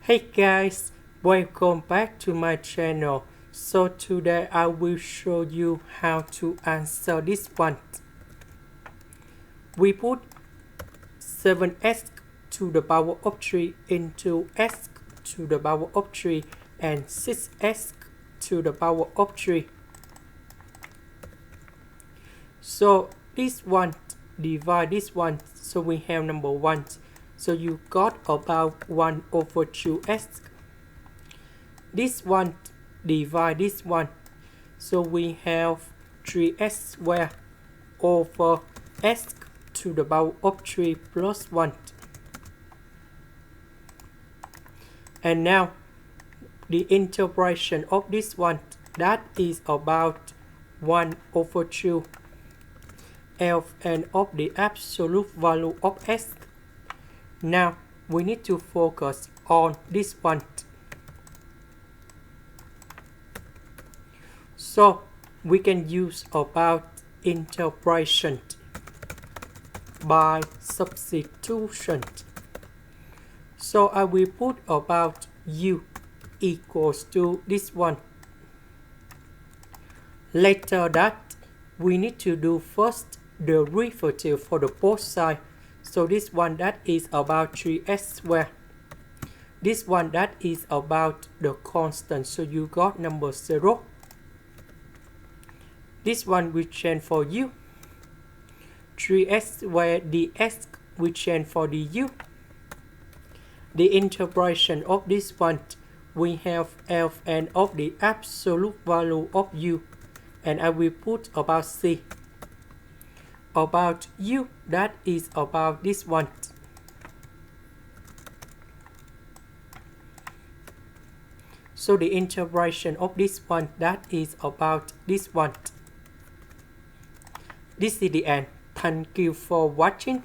Hey guys, welcome back to my channel. So today I will show you how to answer this one. We put 7x to the power of 3 into x to the power of 3 and 6x to the power of 3. So this one divide this one, so we have number 1. So you got about 1 over 2x. This one divide this one, so we have 3x squared over x to the power of 3 plus 1. And now the integration of this one, that is about 1 over 2 Ln of the absolute value of x. Now we need to focus on this one. So we can use about integration by substitution. So I will put about u equals to this one. Later that we need to do first the derivative for the both sides. So this one that is about 3x squared. This one that is about the constant. So you got number 0. This one we change for u. 3x squared dx we change for du. The integration of this one, we have Ln of the absolute value of u. And I will put about c. About u, that is about this one. So the integration of this one, that is about this one. This is the end. Thank you for watching.